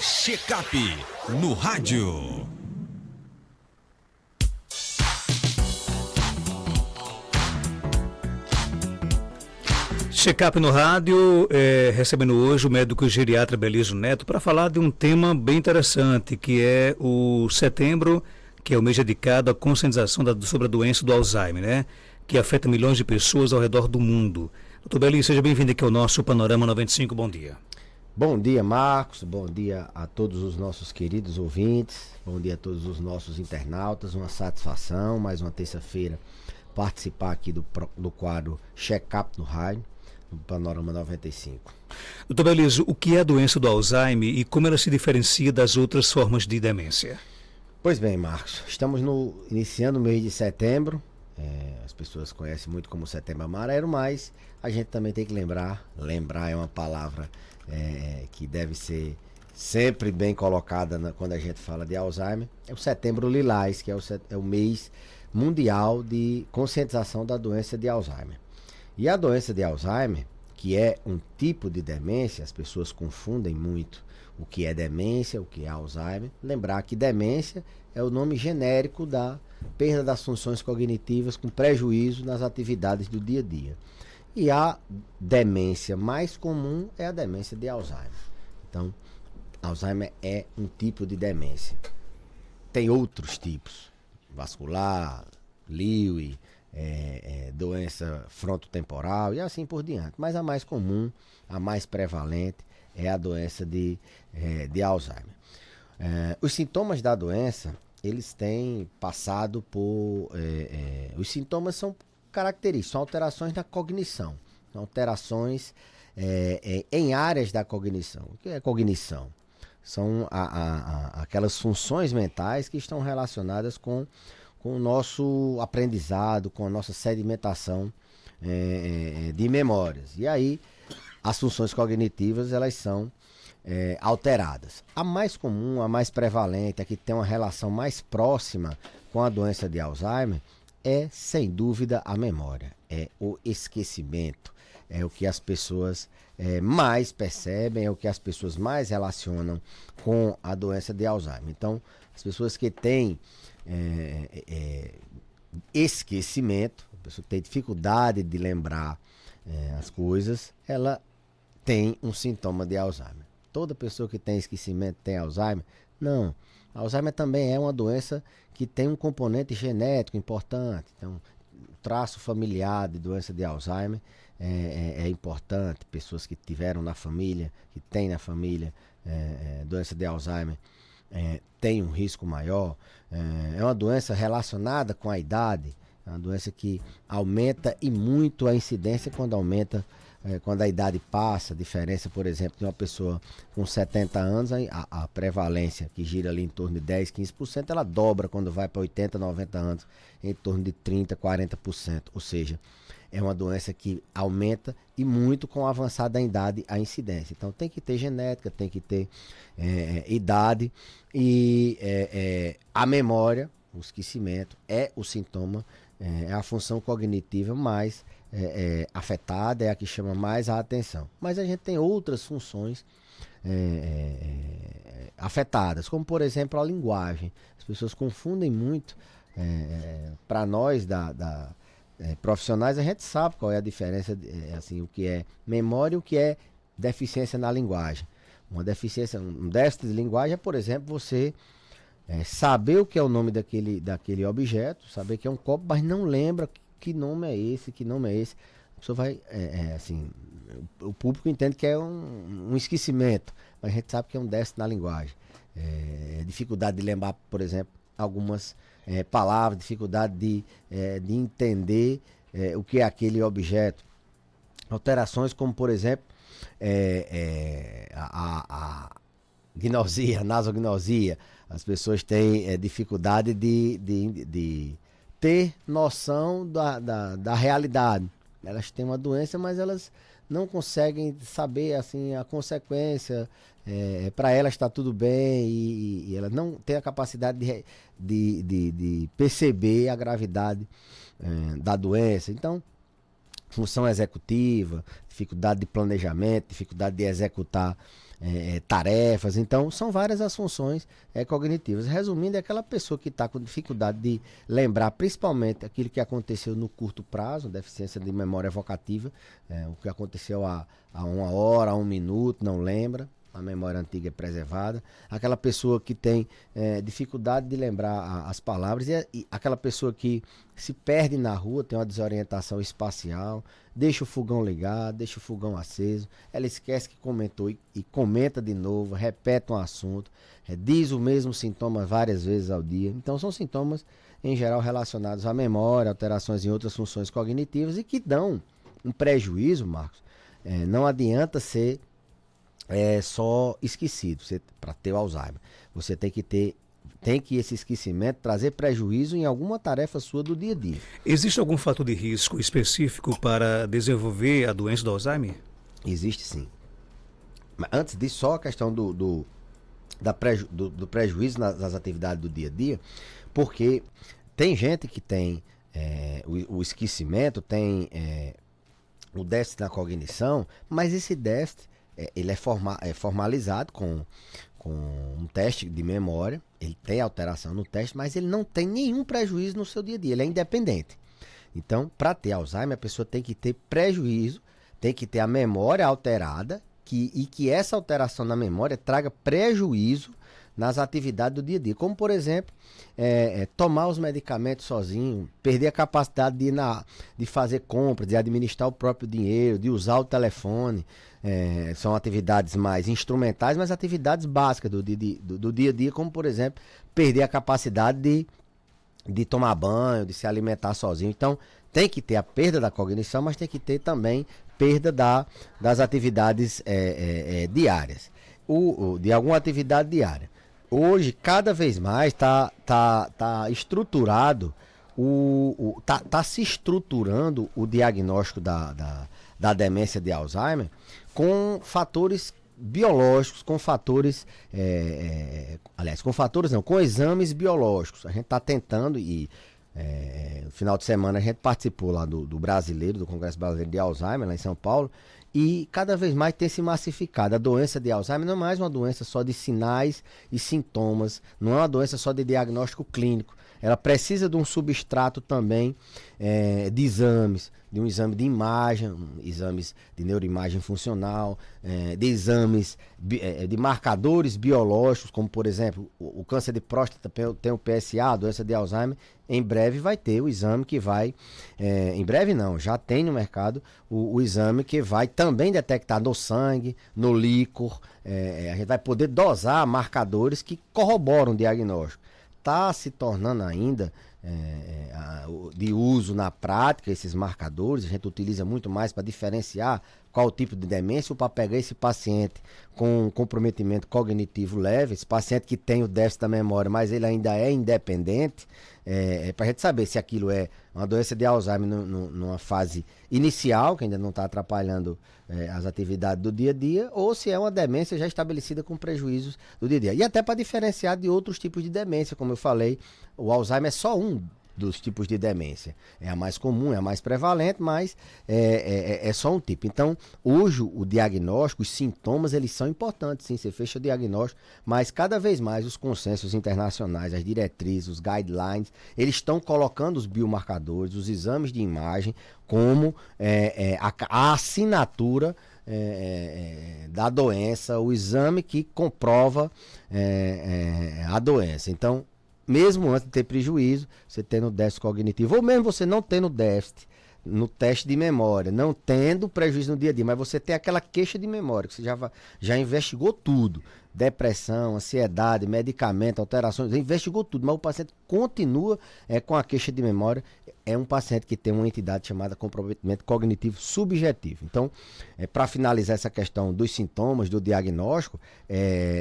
Check-up no rádio. Check-up no rádio, recebendo hoje o médico geriatra Beliso Neto para falar de um tema bem interessante, que é o setembro, que é o mês dedicado à conscientização sobre a doença do Alzheimer, né? Que afeta milhões de pessoas ao redor do mundo. Doutor Beliso, seja bem-vindo aqui ao nosso Panorama 95, bom dia. Bom dia, Marcos, bom dia a todos os nossos queridos ouvintes, bom dia a todos os nossos internautas, uma satisfação, mais uma terça-feira, participar aqui do quadro Check-up no rádio, do Panorama 95. Doutor Beliso, o que é a doença do Alzheimer e como ela se diferencia das outras formas de demência? Pois bem, Marcos, estamos iniciando o mês de setembro, as pessoas conhecem muito como Setembro Amarelo, mas a gente também tem que lembrar é uma palavra que deve ser sempre bem colocada quando a gente fala de Alzheimer, é o Setembro Lilás, que é o mês mundial de conscientização da doença de Alzheimer. E a doença de Alzheimer, que é um tipo de demência, as pessoas confundem muito o que é demência, o que é Alzheimer. Lembrar que demência é o nome genérico da perda das funções cognitivas com prejuízo nas atividades do dia a dia. E a demência mais comum é a demência de Alzheimer. Então, Alzheimer é um tipo de demência. Tem outros tipos, vascular, Lewy, doença frontotemporal e assim por diante. Mas a mais comum, a mais prevalente é a doença de Alzheimer. Os sintomas da doença, eles têm passado por... os sintomas são característicos, são alterações da cognição, são alterações em áreas da cognição. O que é cognição? São aquelas funções mentais que estão relacionadas com o nosso aprendizado, com a nossa sedimentação de memórias. E aí, as funções cognitivas, elas são alteradas. A mais comum, a mais prevalente, a que tem uma relação mais próxima com a doença de Alzheimer, é, sem dúvida, a memória. É o esquecimento. É o que as pessoas mais percebem, é o que as pessoas mais relacionam com a doença de Alzheimer. Então, as pessoas que têm esquecimento, a pessoa que tem dificuldade de lembrar as coisas, ela tem um sintoma de Alzheimer. Toda pessoa que tem esquecimento tem Alzheimer? Não. Alzheimer também é uma doença que tem um componente genético importante. Então, o traço familiar de doença de Alzheimer é importante. Pessoas que tiveram na família, que têm na família doença de Alzheimer, tem um risco maior. É uma doença relacionada com a idade, é uma doença que aumenta e muito a incidência quando a idade passa. A diferença, por exemplo, de uma pessoa com 70 anos, a prevalência que gira ali em torno de 10, 15%, ela dobra quando vai para 80, 90 anos, em torno de 30, 40%. Ou seja, é uma doença que aumenta e muito com o avançar da idade a incidência. Então tem que ter genética, tem que ter idade e a memória, o esquecimento, é o sintoma, é a função cognitiva mais afetada, é a que chama mais a atenção. Mas a gente tem outras funções afetadas, como por exemplo a linguagem. As pessoas confundem muito. Para nós profissionais, a gente sabe qual é a diferença, assim, o que é memória e o que é deficiência na linguagem. Uma deficiência, um déficit de linguagem é, por exemplo, você saber o que é o nome daquele objeto, saber que é um copo, mas não lembra que nome é esse. A pessoa vai, assim, o público entende que é um esquecimento, mas a gente sabe que é um déficit na linguagem. Dificuldade de lembrar, por exemplo, algumas palavras, dificuldade de entender o que é aquele objeto. Alterações como, por exemplo, a gnosia, a nasognosia. As pessoas têm dificuldade de ter noção da realidade. Elas têm uma doença, mas elas não conseguem saber assim a consequência. Para elas está tudo bem e elas não têm a capacidade de perceber a gravidade da doença. Então, função executiva, dificuldade de planejamento, dificuldade de executar tarefas. Então, são várias as funções cognitivas. Resumindo, é aquela pessoa que está com dificuldade de lembrar, principalmente aquilo que aconteceu no curto prazo, deficiência de memória evocativa, o que aconteceu há 1 hora, há 1 minuto, não lembra. A memória antiga é preservada. Aquela pessoa que tem dificuldade de lembrar as palavras e aquela pessoa que se perde na rua, tem uma desorientação espacial, deixa o fogão ligado, deixa o fogão aceso, ela esquece que comentou e comenta de novo, repete um assunto, diz o mesmo sintoma várias vezes ao dia. Então são sintomas, em geral, relacionados à memória, alterações em outras funções cognitivas e que dão um prejuízo, Marcos. Não adianta ser só esquecido para ter o Alzheimer. Você tem que esse esquecimento trazer prejuízo em alguma tarefa sua do dia a dia. Existe algum fator de risco específico para desenvolver a doença do Alzheimer? Existe sim. Mas antes disso, só a questão do prejuízo nas atividades do dia a dia, porque tem gente que tem o esquecimento, tem o déficit na cognição, mas esse déficit ele é formalizado com um teste de memória, ele tem alteração no teste, mas ele não tem nenhum prejuízo no seu dia a dia, ele é independente. Então, para ter Alzheimer, a pessoa tem que ter prejuízo, tem que ter a memória alterada, e que essa alteração na memória traga prejuízo nas atividades do dia a dia, como por exemplo, tomar os medicamentos sozinho, perder a capacidade de fazer compras, de administrar o próprio dinheiro, de usar o telefone. São atividades mais instrumentais, mas atividades básicas do dia a dia, como por exemplo, perder a capacidade de tomar banho, de se alimentar sozinho. Então, tem que ter a perda da cognição, mas tem que ter também perda das atividades diárias, de alguma atividade diária. Hoje, cada vez mais, tá estruturado, tá se estruturando o diagnóstico da demência de Alzheimer com fatores biológicos, com fatores, com exames biológicos. A gente está tentando no final de semana a gente participou lá do Congresso Brasileiro de Alzheimer, lá em São Paulo, e cada vez mais tem se massificado. A doença de Alzheimer não é mais uma doença só de sinais e sintomas, não é uma doença só de diagnóstico clínico. Ela precisa de um substrato também de exames, de um exame de imagem, exames de neuroimagem funcional, de exames de marcadores biológicos, como por exemplo, o câncer de próstata tem o PSA, a doença de Alzheimer. Em breve vai ter o exame que vai, em breve não, já tem no mercado o exame que vai também detectar no sangue, no líquor, a gente vai poder dosar marcadores que corroboram o diagnóstico. Está se tornando ainda de uso na prática esses marcadores, a gente utiliza muito mais para diferenciar qual tipo de demência, ou para pegar esse paciente com comprometimento cognitivo leve, esse paciente que tem o déficit da memória, mas ele ainda é independente, para a gente saber se aquilo é uma doença de Alzheimer numa fase inicial, que ainda não está atrapalhando as atividades do dia a dia, ou se é uma demência já estabelecida com prejuízos do dia a dia. E até para diferenciar de outros tipos de demência, como eu falei, o Alzheimer é só um dos tipos de demência. É a mais comum, é a mais prevalente, mas é só um tipo. Então, hoje o diagnóstico, os sintomas, eles são importantes, sim, você fecha o diagnóstico, mas cada vez mais os consensos internacionais, as diretrizes, os guidelines, eles estão colocando os biomarcadores, os exames de imagem, como a assinatura da doença, o exame que comprova a doença. Então, mesmo antes de ter prejuízo, você tendo déficit cognitivo, ou mesmo você não tendo déficit no teste de memória, não tendo prejuízo no dia a dia, mas você tem aquela queixa de memória, que você já investigou tudo, depressão, ansiedade, medicamento, alterações, investigou tudo, mas o paciente continua com a queixa de memória, é um paciente que tem uma entidade chamada comprometimento cognitivo subjetivo. Então, para finalizar essa questão dos sintomas, do diagnóstico,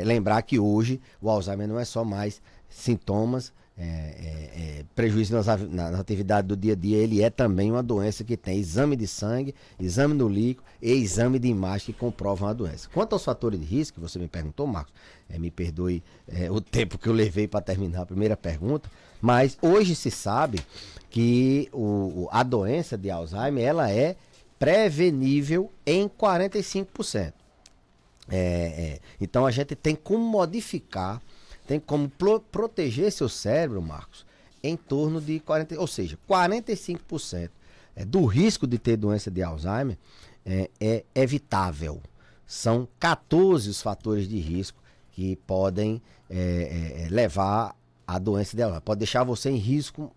lembrar que hoje o Alzheimer não é só mais sintomas, prejuízo na atividade do dia a dia, ele é também uma doença que tem exame de sangue, exame no líquido e exame de imagem que comprovam a doença. Quanto aos fatores de risco, que você me perguntou, Marcos, me perdoe o tempo que eu levei para terminar a primeira pergunta, mas hoje se sabe que a doença de Alzheimer ela é prevenível em 45%. Então a gente tem como modificar, tem como proteger seu cérebro, Marcos, em torno de 45% do risco de ter doença de Alzheimer é evitável. São 14 os fatores de risco que podem levar à doença de Alzheimer. Pode deixar você em risco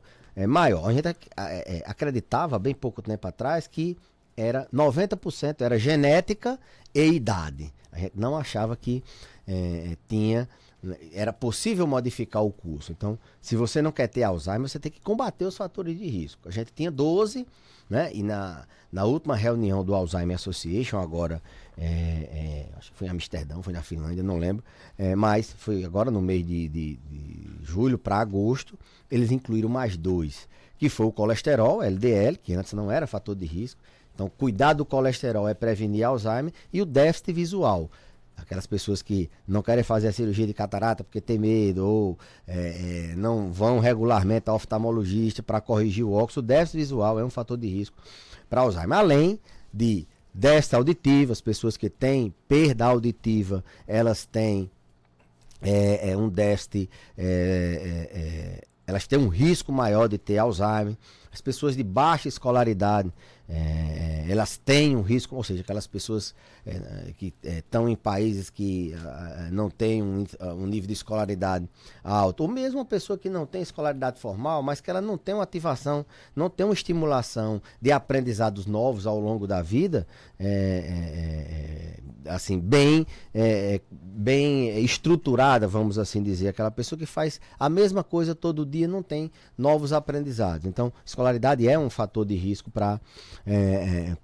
maior. A gente acreditava, bem pouco tempo atrás, que 90% era genética e idade. A gente não achava que era possível modificar o curso. Então, se você não quer ter Alzheimer, você tem que combater os fatores de risco. A gente tinha 12, né? E na última reunião do Alzheimer Association, agora, acho que foi em Amsterdã, foi na Finlândia, não lembro, mas foi agora no mês de julho para agosto, eles incluíram mais 2, que foi o colesterol, LDL, que antes não era fator de risco. Então, cuidar do colesterol é prevenir Alzheimer, e o déficit visual. Aquelas pessoas que não querem fazer a cirurgia de catarata porque tem medo, ou não vão regularmente ao oftalmologista para corrigir o óculos. O déficit visual é um fator de risco para Alzheimer. Além de déficit auditivo, as pessoas que têm perda auditiva, elas têm um déficit, elas têm um risco maior de ter Alzheimer. As pessoas de baixa escolaridade, elas têm um risco, ou seja, aquelas pessoas que estão em países que não têm um nível de escolaridade alto, ou mesmo uma pessoa que não tem escolaridade formal, mas que ela não tem uma ativação, não tem uma estimulação de aprendizados novos ao longo da vida, assim, bem estruturada, vamos assim dizer. Aquela pessoa que faz a mesma coisa todo dia não tem novos aprendizados. Então, escolaridade é um fator de risco para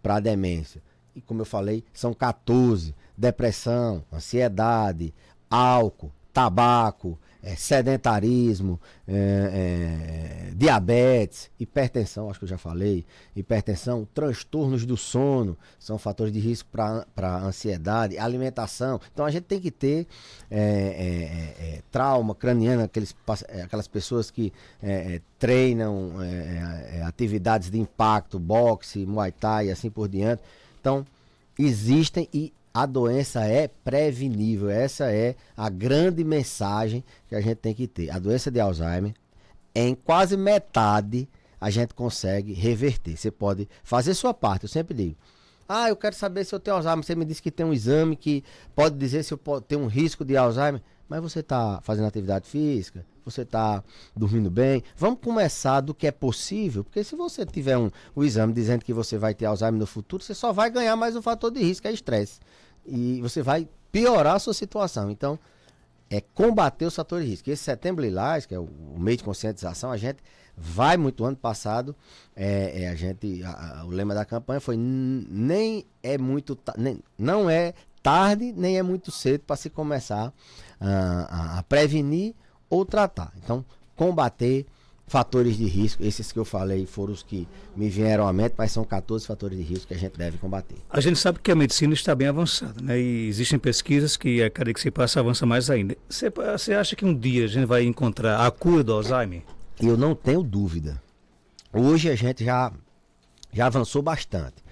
a demência. E como eu falei, são 14: depressão, ansiedade, álcool, tabaco, sedentarismo, diabetes, hipertensão, acho que eu já falei, hipertensão, transtornos do sono, são fatores de risco para ansiedade, alimentação. Então a gente tem que ter trauma craniano, aquelas pessoas que treinam atividades de impacto, boxe, muay thai e assim por diante. Então, existem, e a doença é prevenível. Essa é a grande mensagem que a gente tem que ter. A doença de Alzheimer, em quase metade, a gente consegue reverter. Você pode fazer sua parte, eu sempre digo. Eu quero saber se eu tenho Alzheimer. Você me disse que tem um exame que pode dizer se eu tenho um risco de Alzheimer. Mas você está fazendo atividade física? Você está dormindo bem? Vamos começar do que é possível, porque se você tiver o exame dizendo que você vai ter Alzheimer no futuro, você só vai ganhar mais um fator de risco, que é estresse. E você vai piorar a sua situação. Então, combater os fatores de risco. Esse Setembro Lilás, que é o mês de conscientização, a gente vai muito. Ano passado, o lema da campanha foi não é tarde, nem é muito cedo para se começar a prevenir ou tratar. Então, combater fatores de risco, esses que eu falei foram os que me vieram à mente, mas são 14 fatores de risco que a gente deve combater. A gente sabe que a medicina está bem avançada, né? E existem pesquisas que a cada que se passa avança mais ainda. Você acha que um dia a gente vai encontrar a cura do Alzheimer? Eu não tenho dúvida. Hoje a gente já avançou bastante.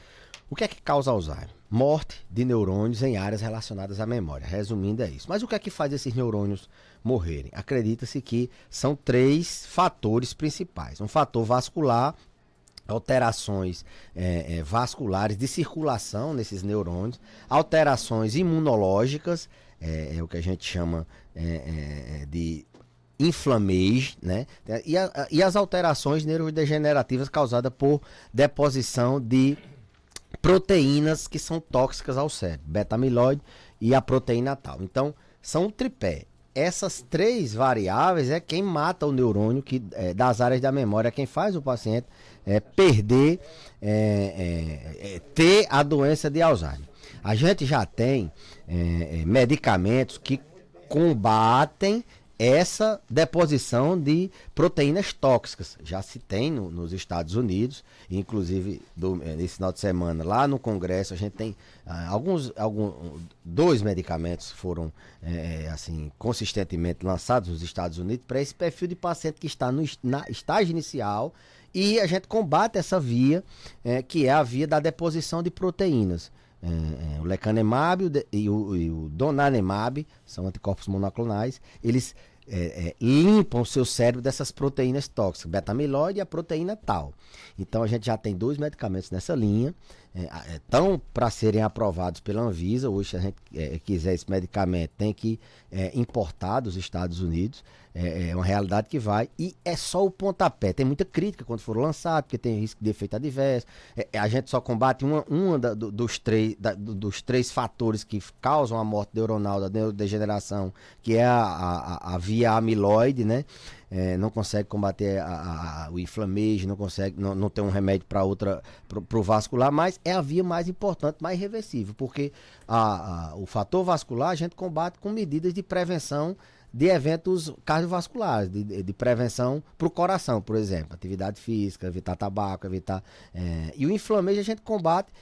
O que é que causa Alzheimer? Morte de neurônios em áreas relacionadas à memória. Resumindo, é isso. Mas o que é que faz esses neurônios morrerem? Acredita-se que são 3 fatores principais. Um fator vascular, alterações vasculares de circulação nesses neurônios, alterações imunológicas, o que a gente chama de inflammation, né? E as alterações neurodegenerativas causadas por deposição de proteínas que são tóxicas ao cérebro, beta-amiloide e a proteína tal. Então, são um tripé. Essas 3 variáveis é quem mata o neurônio das áreas da memória, quem faz o paciente perder, ter a doença de Alzheimer. A gente já tem medicamentos que combatem essa deposição de proteínas tóxicas. Já se tem nos Estados Unidos, inclusive nesse final de semana, lá no Congresso, a gente tem 2 medicamentos foram assim, consistentemente lançados nos Estados Unidos para esse perfil de paciente que está na estágio inicial, e a gente combate essa via, que é a via da deposição de proteínas. o lecanemab e o donanemab, são anticorpos monoclonais, eles limpam o seu cérebro dessas proteínas tóxicas, beta-amiloide e a proteína tau. Então a gente já tem 2 medicamentos nessa linha, estão para serem aprovados pela Anvisa. Hoje, se a gente quiser esse medicamento, tem que importar dos Estados Unidos. É uma realidade que vai, e é só o pontapé. Tem muita crítica quando for lançado, porque tem risco de efeito adverso. A gente só combate dos 3 fatores que causam a morte neuronal, da neurodegeneração, que é a via amiloide, né? Não consegue combater o inflamation, não tem um remédio para o vascular, mas é a via mais importante, mais irreversível, porque o fator vascular a gente combate com medidas de prevenção de eventos cardiovasculares, de prevenção para o coração, por exemplo, atividade física, evitar tabaco, e o inflamation a gente combate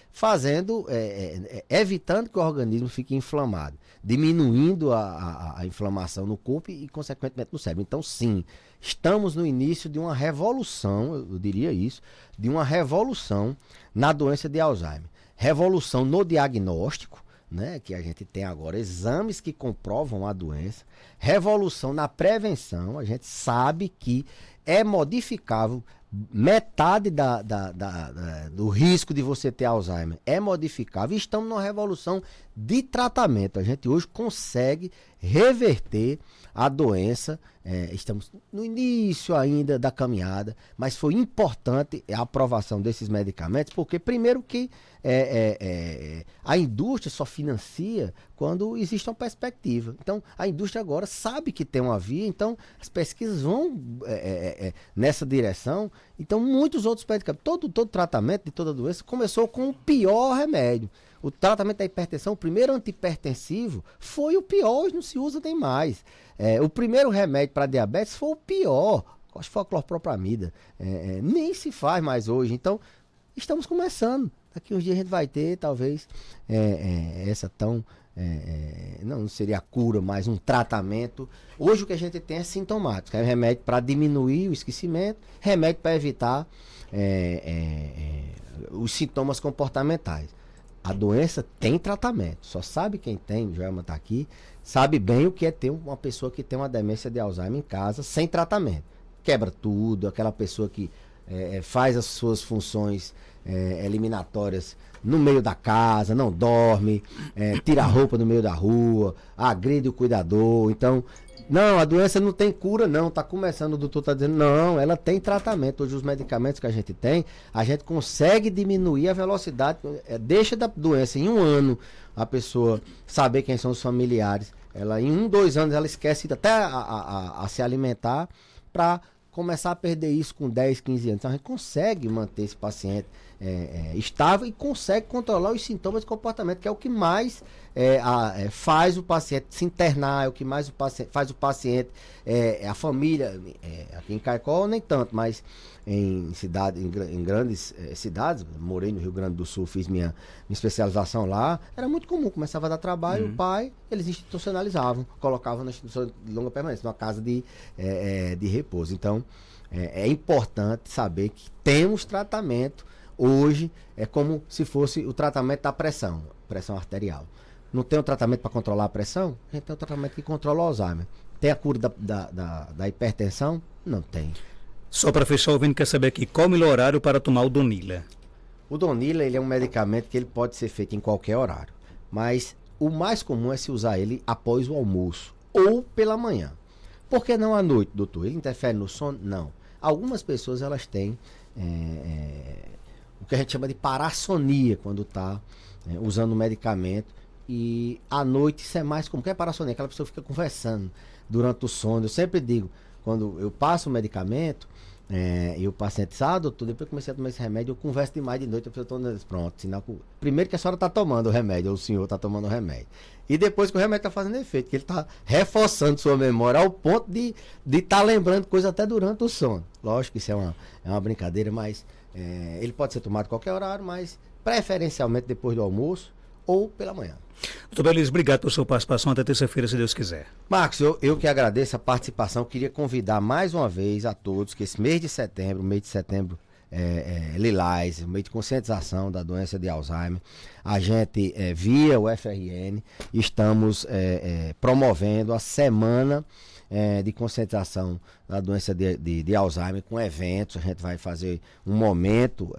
evitando que o organismo fique inflamado, diminuindo a inflamação no corpo e, consequentemente, no cérebro. Então, sim, estamos no início de uma revolução, eu diria isso, de uma revolução na doença de Alzheimer. Revolução no diagnóstico, né, que a gente tem agora exames que comprovam a doença. Revolução na prevenção, a gente sabe que é modificável metade do risco de você ter Alzheimer, é modificável. E estamos numa revolução de tratamento. A gente hoje consegue reverter a doença. Estamos no início ainda da caminhada, mas foi importante a aprovação desses medicamentos, porque primeiro que a indústria só financia quando existe uma perspectiva. Então, a indústria agora sabe que tem uma via, então as pesquisas vão nessa direção. Então, muitos outros medicamentos, todo tratamento de toda doença começou com o pior remédio. O tratamento da hipertensão, o primeiro antihipertensivo, foi o pior, hoje não se usa nem mais. O primeiro remédio para diabetes foi o pior, acho que foi a clorpropramida. Nem se faz mais hoje. Então, estamos começando. Daqui uns dias a gente vai ter, talvez, essa tão... não seria a cura, mas um tratamento. Hoje o que a gente tem é sintomático. É remédio para diminuir o esquecimento, remédio para evitar os sintomas comportamentais. A doença tem tratamento. Só sabe quem tem, o Joelma está aqui, sabe bem o que é ter uma pessoa que tem uma demência de Alzheimer em casa sem tratamento. Quebra tudo, aquela pessoa que faz as suas funções eliminatórias no meio da casa, não dorme, tira a roupa no meio da rua, agride o cuidador. Então, não, a doença não tem cura, não. Está começando, o doutor está dizendo, não, ela tem tratamento. Hoje os medicamentos que a gente tem, a gente consegue diminuir a velocidade, deixa da doença em 1 ano a pessoa saber quem são os familiares. Ela em 1, 2 anos ela esquece até a se alimentar para começar a perder isso com 10, 15 anos. Então a gente consegue manter esse paciente estável e consegue controlar os sintomas de comportamento, que é o que mais faz o paciente se internar, é o que mais faz o paciente, a família, aqui em Caicó nem tanto, mas em grandes cidades, morei no Rio Grande do Sul, fiz minha especialização lá, era muito comum, começava a dar trabalho, o pai, eles institucionalizavam, colocavam na instituição de longa permanência, numa casa de repouso. Então, é importante saber que temos tratamento. Hoje é como se fosse o tratamento da pressão arterial. Não tem um tratamento para controlar a pressão? A gente tem um tratamento que controla o Alzheimer. Tem a cura da hipertensão? Não tem. Só para fechar, o ouvinte quer saber aqui, qual o melhor horário para tomar o Donila? O Donila, ele é um medicamento que ele pode ser feito em qualquer horário. Mas o mais comum é se usar ele após o almoço ou pela manhã. Por que não à noite, doutor? Ele interfere no sono? Não. Algumas pessoas, elas têm o que a gente chama de parassonia quando está usando o medicamento, e à noite isso é mais comum. O que é parassonia? Aquela pessoa fica conversando durante o sono. Eu sempre digo, quando eu passo o medicamento e o paciente diz, doutor, depois que eu comecei a tomar esse remédio, eu converso demais de noite, a pessoa está pronto, sinal que... Primeiro que a senhora está tomando o remédio, ou o senhor está tomando o remédio. E depois que o remédio está fazendo efeito, que ele está reforçando sua memória ao ponto de estar lembrando coisa até durante o sono. Lógico que isso é uma brincadeira, mas ele pode ser tomado a qualquer horário, mas preferencialmente depois do almoço ou pela manhã. Doutor Beliz, obrigado por sua participação. Até terça-feira, se Deus quiser. Marcos, eu que agradeço a participação. Queria convidar mais uma vez a todos que esse mês de setembro Lilás, um mês de conscientização da doença de Alzheimer. A gente, via o FRN, estamos promovendo a semana de conscientização da doença de Alzheimer com eventos. A gente vai fazer um momento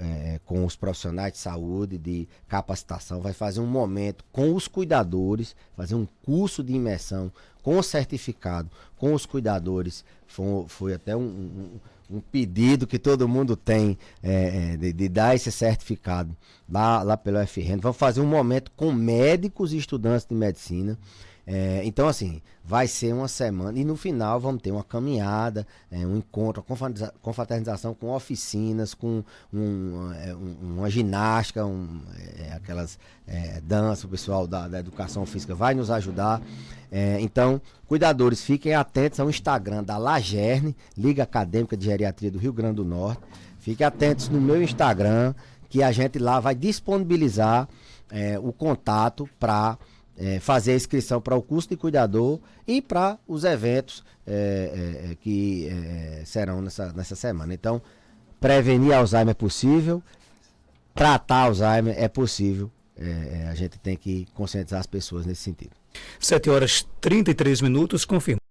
com os profissionais de saúde, de capacitação, vai fazer um momento com os cuidadores, fazer um curso de imersão com certificado, com os cuidadores. Foi até um pedido que todo mundo tem de dar esse certificado lá pelo FRN. Vamos fazer um momento com médicos e estudantes de medicina. Então, assim, vai ser uma semana e no final vamos ter uma caminhada, um encontro, confraternização com oficinas, com uma ginástica, aquelas danças. O pessoal da educação física vai nos ajudar. Então, cuidadores, fiquem atentos ao Instagram da Lagerne, Liga Acadêmica de Geriatria do Rio Grande do Norte. Fiquem atentos no meu Instagram, que a gente lá vai disponibilizar o contato para fazer a inscrição para o curso de cuidador e para os eventos que serão nessa semana. Então, prevenir Alzheimer é possível, tratar Alzheimer é possível. A gente tem que conscientizar as pessoas nesse sentido. 7h33, confirma.